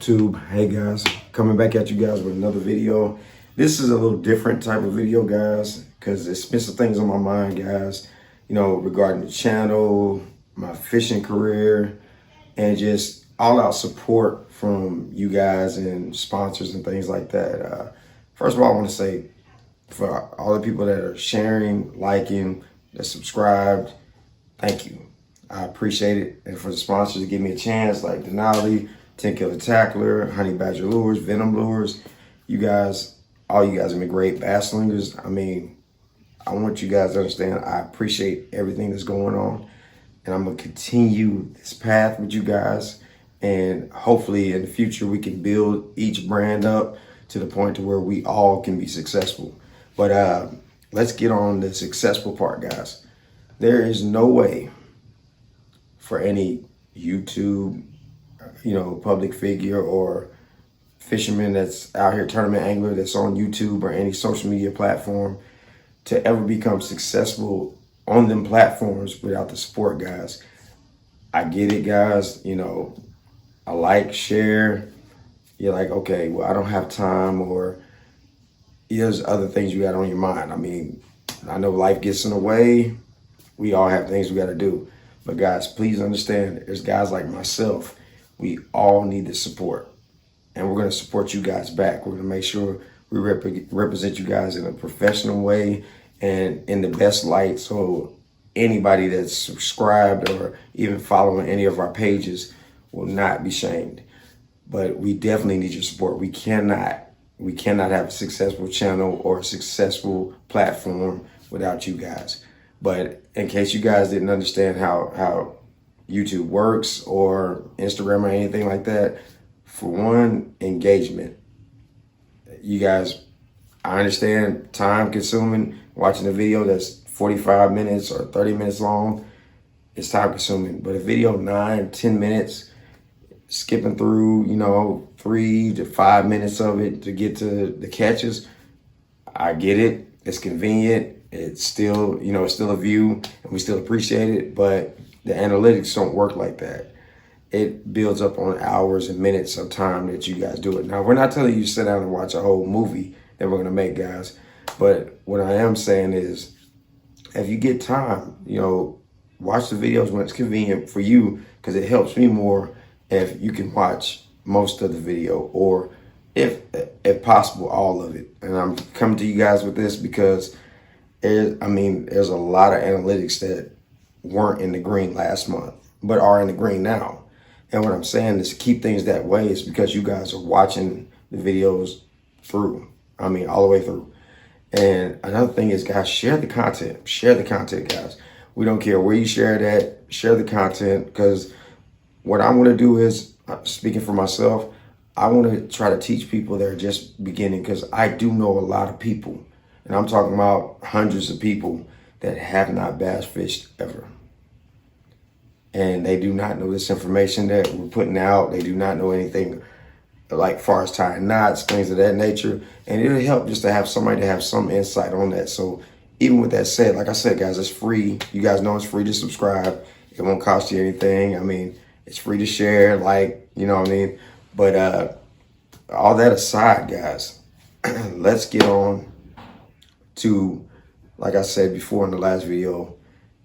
YouTube? Hey guys, coming back at you guys with another video. This is a little different type of video, guys, because there's been some things on my mind, guys, regarding the channel, my fishing career, and just all out support from you guys and sponsors and things like that. First of all, I want to say for all the people that are sharing, liking, that subscribed, thank you. I appreciate it. And for the sponsors to give me a chance, like Denali, 10 Killer Tackler, Honey Badger Lures, Venom Lures, you guys, all you guys have been great. Bass Slingers, I want you guys to understand I appreciate everything that's going on. And I'm going to continue this path with you guys. And hopefully in the future, we can build each brand up to the point to where we all can be successful. But let's get on the successful part, guys. There is no way for any YouTube, public figure or fisherman that's out here, tournament angler that's on YouTube or any social media platform to ever become successful on them platforms without the support, guys. I get it, guys. I like, share. You're like, okay, well, I don't have time, or there's other things you got on your mind. I know life gets in the way. We all have things we got to do. But guys, please understand, there's guys like myself. We all need the support. And we're going to support you guys back. We're going to make sure we represent you guys in a professional way and in the best light. So anybody that's subscribed or even following any of our pages will not be shamed. But we definitely need your support. We cannot have a successful channel or a successful platform without you guys. But in case you guys didn't understand how YouTube works or Instagram or anything like that, for one, engagement. You guys, I understand time consuming, watching a video that's 45 minutes or 30 minutes long, it's time consuming. But a video 9, 10 minutes, skipping through, 3 to 5 minutes of it to get to the catches, I get it. It's convenient. It's still, it's still a view and we still appreciate it, but the analytics don't work like that. It builds up on hours and minutes of time that you guys do it. Now, we're not telling you to sit down and watch a whole movie that we're going to make, guys. But what I am saying is, if you get time, watch the videos when it's convenient for you, because it helps me more if you can watch most of the video, or if possible, all of it. And I'm coming to you guys with this because there's a lot of analytics that weren't in the green last month, but are in the green now. And what I'm saying is to keep things that way is because you guys are watching the videos through. All the way through. And another thing is, guys, share the content. Share the content, guys. We don't care where you share it at. Share the content, because what I want to do is, speaking for myself, I want to try to teach people that are just beginning, because I do know a lot of people, and I'm talking about hundreds of people that have not bass fished ever. And they do not know this information that we're putting out. They do not know anything like far as tying knots, things of that nature. And it'll help just to have somebody to have some insight on that. So even with that said, like I said, guys, it's free. You guys know it's free to subscribe. It won't cost you anything. It's free to share, But all that aside, guys, let's get on to, like I said before in the last video,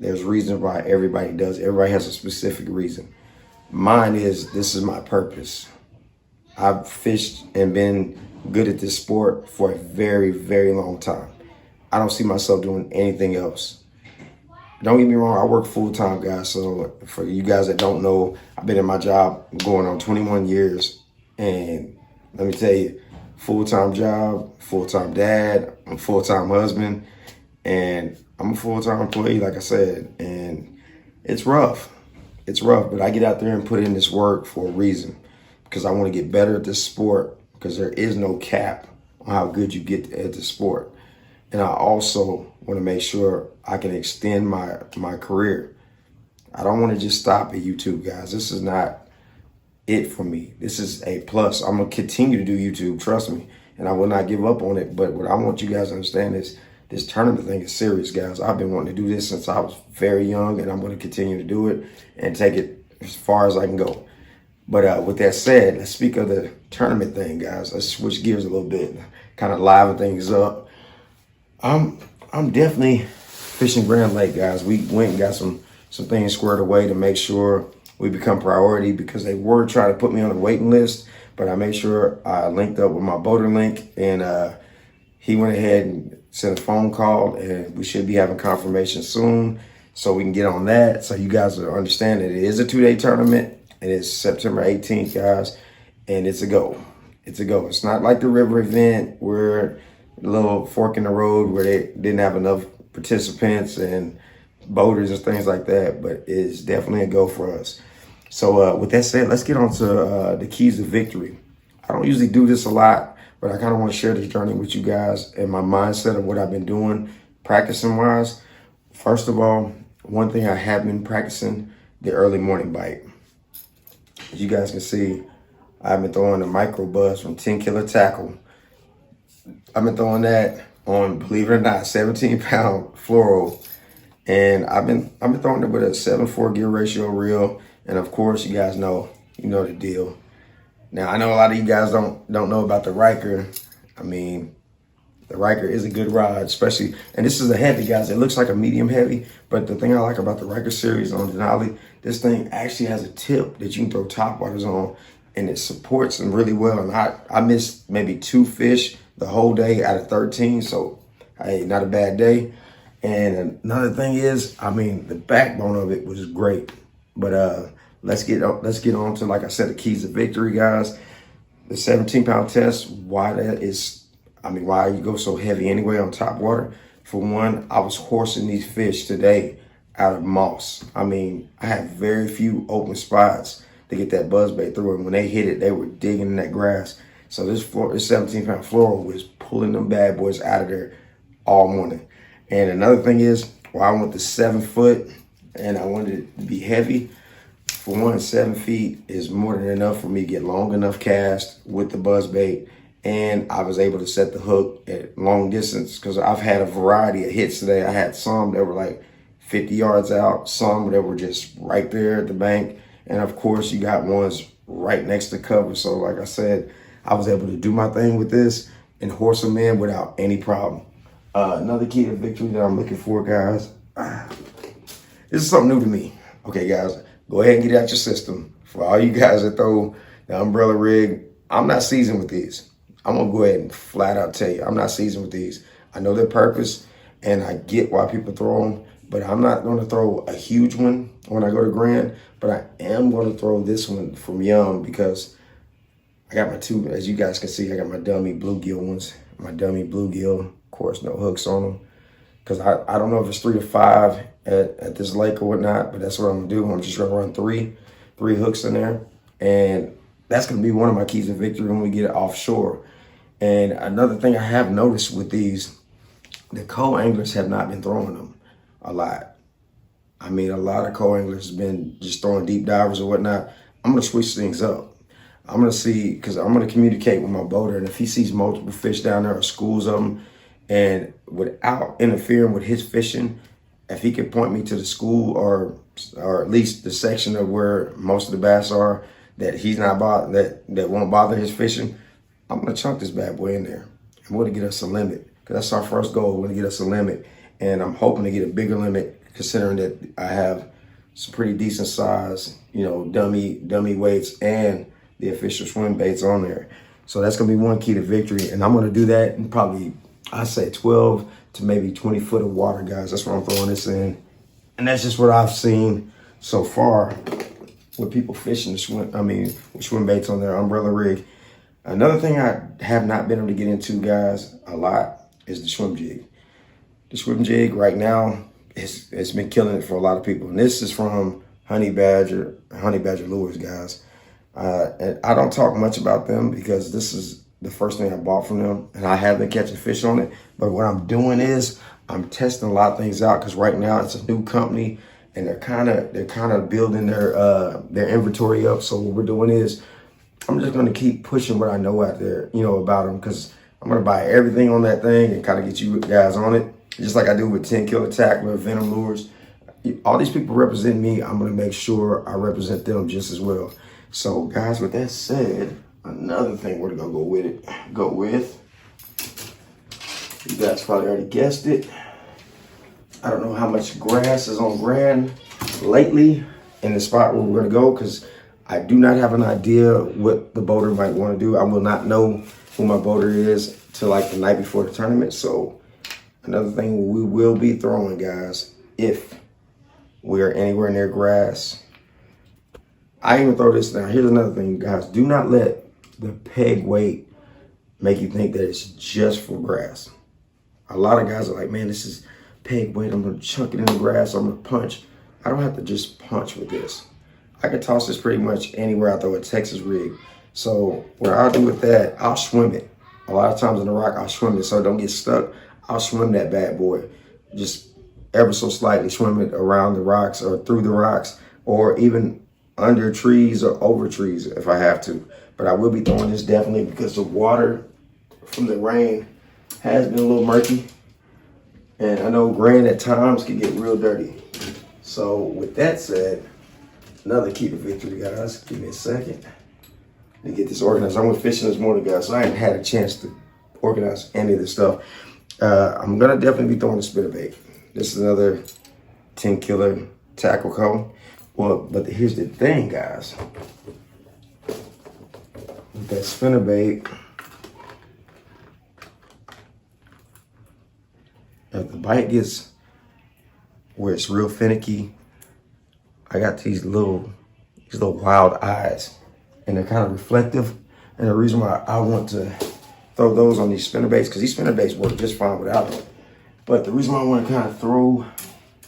there's reasons why everybody does. Everybody has a specific reason. Mine is, this is my purpose. I've fished and been good at this sport for a very, very long time. I don't see myself doing anything else. Don't get me wrong, I work full time, guys. So for you guys that don't know, I've been in my job going on 21 years. And let me tell you, full-time job, full-time dad, I'm a full-time husband, and I'm a full-time employee, like I said. And it's rough. It's rough, but I get out there and put in this work for a reason, because I want to get better at this sport, because there is no cap on how good you get at the sport. And I also want to make sure I can extend my career. I don't want to just stop at YouTube, guys. This is not it for me. This is a plus. I'm going to continue to do YouTube, trust me, and I will not give up on it. But what I want you guys to understand is this tournament thing is serious, guys. I've been wanting to do this since I was very young, and I'm going to continue to do it and take it as far as I can go. But with that said, let's speak of the tournament thing, guys. Let's switch gears a little bit, kind of liven things up. I'm definitely fishing Grand Lake, guys. We went and got some things squared away to make sure we become priority, because they were trying to put me on the waiting list, but I made sure I linked up with my boater link, and he went ahead and sent a phone call, and we should be having confirmation soon so we can get on that. So you guys will understand that it is a 2-day tournament. It is September 18th, guys, and it's a go. It's a go. It's not like the river event where a little fork in the road where they didn't have enough participants and boaters and things like that, but it's definitely a go for us. So with that said, let's get on to the keys to victory. I don't usually do this a lot, but I kind of want to share this journey with you guys and my mindset of what I've been doing practicing wise. First of all, one thing I have been practicing, the early morning bite. As you guys can see, I've been throwing a micro buzz from 10 kilo tackle. I've been throwing that on, believe it or not, 17-pound fluoro. And I've been throwing it with a 7-4 gear ratio reel. And of course, you guys know, you know the deal. Now, I know a lot of you guys don't know about the Riker. I mean, the Riker is a good rod, especially, and this is a heavy, guys. It looks like a medium heavy, but the thing I like about the Riker series on Denali, this thing actually has a tip that you can throw top waters on, and it supports them really well. And I missed maybe 2 fish the whole day out of 13, so hey, not a bad day. And another thing is, I mean, the backbone of it was great. But let's get on to, like I said, the keys to victory, guys. The 17-pound test, why you go so heavy anyway on top water. For one, I was horsing these fish today out of moss. I mean, I had very few open spots to get that buzzbait through, and when they hit it, they were digging in that grass. So this 17-pound fluoro was pulling them bad boys out of there all morning. And another thing is, I went to 7 foot and I wanted it to be heavy. For one, 7 feet is more than enough for me to get long enough cast with the buzzbait. And I was able to set the hook at long distance, because I've had a variety of hits today. I had some that were like 50 yards out, some that were just right there at the bank. And of course, you got ones right next to cover. So like I said, I was able to do my thing with this and horse them in without any problem. Another key to victory that I'm looking for, guys. This is something new to me. Okay, guys, go ahead and get out your system. For all you guys that throw the umbrella rig, I'm not seasoned with these. I'm going to go ahead and flat out tell you, I'm not seasoned with these. I know their purpose, and I get why people throw them, but I'm not going to throw a huge one when I go to Grand, but I am going to throw this one from Young, because I got my 2, as you guys can see, I got my dummy bluegill ones, my dummy bluegill. Of course, no hooks on them, because I don't know if it's 3 to 5 at this lake or whatnot, but that's what I'm gonna do. I'm just gonna run three hooks in there, and that's gonna be one of my keys to victory when we get it offshore. And another thing I have noticed with these, the co-anglers have not been throwing them a lot. I mean, a lot of co-anglers have been just throwing deep divers or whatnot. I'm gonna switch things up. I'm gonna see, because I'm gonna communicate with my boater, and if he sees multiple fish down there or schools of them, and without interfering with his fishing, if he could point me to the school or at least the section of where most of the bass are that he's not that won't bother his fishing, I'm gonna chunk this bad boy in there. I'm gonna get us a limit, because that's our first goal. We're gonna get us a limit, and I'm hoping to get a bigger limit, considering that I have some pretty decent size, you know, dummy weights and the official swim baits on there. So that's gonna be one key to victory, and I'm gonna do that in probably, I say 12 to maybe 20 foot of water, guys. That's what I'm throwing this in. And that's just what I've seen so far with people fishing with swim baits on their umbrella rig. Another thing I have not been able to get into, guys, a lot is the swim jig. The swim jig right now, it's been killing it for a lot of people. And this is from Honey Badger Lures, guys. And I don't talk much about them, because this is the first thing I bought from them, and I have been catching fish on it. But what I'm doing is I'm testing a lot of things out, because right now it's a new company, and they're kind of building their inventory up. So what we're doing is I'm just going to keep pushing what I know out there, you know, about them, because I'm going to buy everything on that thing and kind of get you guys on it, just like I do with 10 kilo tackler, Venom lures. All these people represent me. I'm going to make sure I represent them just as well. So guys, with that said, another thing we're gonna go with, you guys probably already guessed it. I don't know how much grass is on Grand lately in the spot where we're gonna go, because I do not have an idea what the boater might want to do. I will not know who my boater is till like the night before the tournament. So another thing we will be throwing, guys, if we are anywhere near grass. I even throw this down. Here's another thing, guys. Do not let the peg weight make you think that it's just for grass. A lot of guys are like, man, this is peg weight. I'm gonna chunk it in the grass. I'm gonna punch. I don't have to just punch with this. I can toss this pretty much anywhere I throw a Texas rig. So what I'll do with that, I'll swim it. A lot of times in the rock, I'll swim it so it don't get stuck. I'll swim that bad boy. Just ever so slightly swim it around the rocks or through the rocks, or even under trees or over trees if I have to. But I will be throwing this definitely because the water from the rain has been a little murky. And I know grain at times can get real dirty. So with that said, another key to victory, guys. Give me a second to get this organized. I went fishing this morning, guys, so I ain't had a chance to organize any of this stuff. I'm gonna definitely be throwing a spinnerbait. This is another 10 killer tackle co. Well, but here's the thing, guys. With that spinnerbait, if the bite gets where it's real finicky, I got these little wild eyes, and they're kind of reflective. And the reason why I want to throw those on these spinnerbaits, because these spinnerbaits work just fine without them. But the reason why I want to kind of throw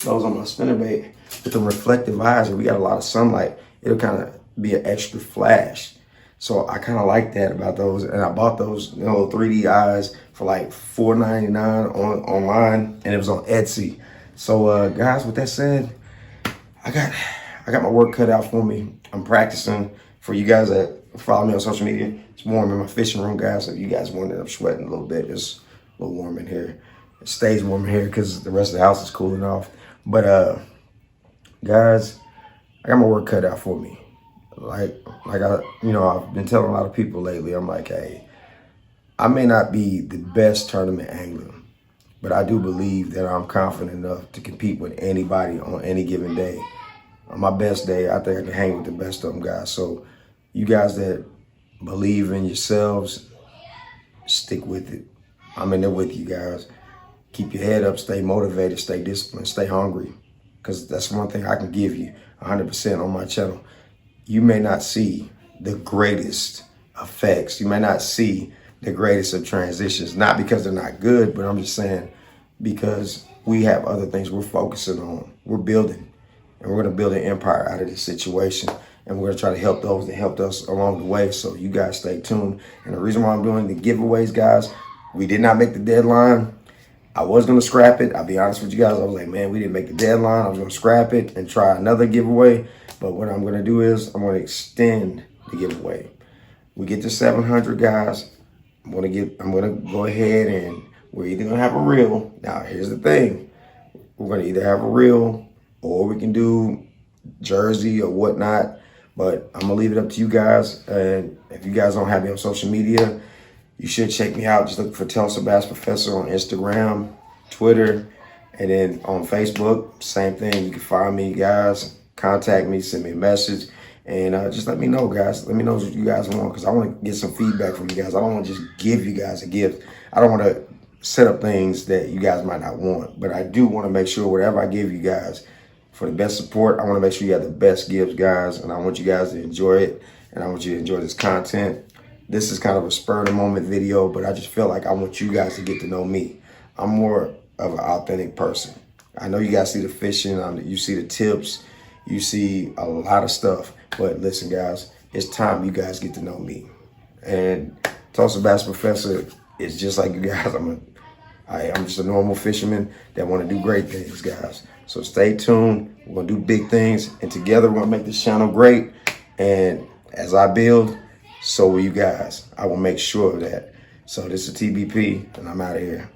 those on my spinnerbait with the reflective eyes, and we got a lot of sunlight, it'll kind of be an extra flash. So I kind of like that about those, and I bought those, 3D eyes for like $4.99 online, and it was on Etsy. So guys, with that said, I got my work cut out for me. I'm practicing. For you guys that follow me on social media, it's warm in my fishing room, guys. If you guys wonder, I'm sweating a little bit. It's a little warm in here. It stays warm in here because the rest of the house is cooling off. But guys, I got my work cut out for me. Like I've been telling a lot of people lately, I'm like, hey, I may not be the best tournament angler, but I do believe that I'm confident enough to compete with anybody on any given day. On my best day, I think I can hang with the best of them, guys. So you guys that believe in yourselves, stick with it. I'm in there with you guys. Keep your head up, stay motivated, stay disciplined, stay hungry. Because that's one thing I can give you 100% on my channel. You may not see the greatest effects. You may not see the greatest of transitions. Not because they're not good, but I'm just saying because we have other things we're focusing on. We're building. And we're going to build an empire out of this situation. And we're going to try to help those that helped us along the way. So you guys stay tuned. And the reason why I'm doing the giveaways, guys, we did not make the deadline. I was going to scrap it. I'll be honest with you guys. I was like, man, we didn't make the deadline. I was going to scrap it and try another giveaway. But what I'm going to do is I'm going to extend the giveaway. We get to 700, guys. I'm going to go ahead and we're either going to have a reel. Now, here's the thing. We're going to either have a reel or we can do jersey or whatnot. But I'm going to leave it up to you guys. And if you guys don't have me on social media, you should check me out. Just look for Tulsa Bass Professor on Instagram, Twitter, and then on Facebook. Same thing. You can find me, guys. Contact me, send me a message, and just let me know, guys. Let me know what you guys want, because I want to get some feedback from you guys. I don't want to just give you guys a gift. I don't want to set up things that you guys might not want, but I do want to make sure whatever I give you guys for the best support, I want to make sure you have the best gifts, guys, and I want you guys to enjoy it, and I want you to enjoy this content. This is kind of a spur of the moment video, but I just feel like I want you guys to get to know me. I'm more of an authentic person. I know you guys see the fishing, you see the tips, you see a lot of stuff, but listen, guys, it's time you guys get to know me. And Tulsa Bass Professor is just like you guys. I'm just a normal fisherman that want to do great things, guys. So stay tuned. We're going to do big things, and together we're going to make this channel great. And as I build, so will you guys. I will make sure of that. So this is TBP, and I'm out of here.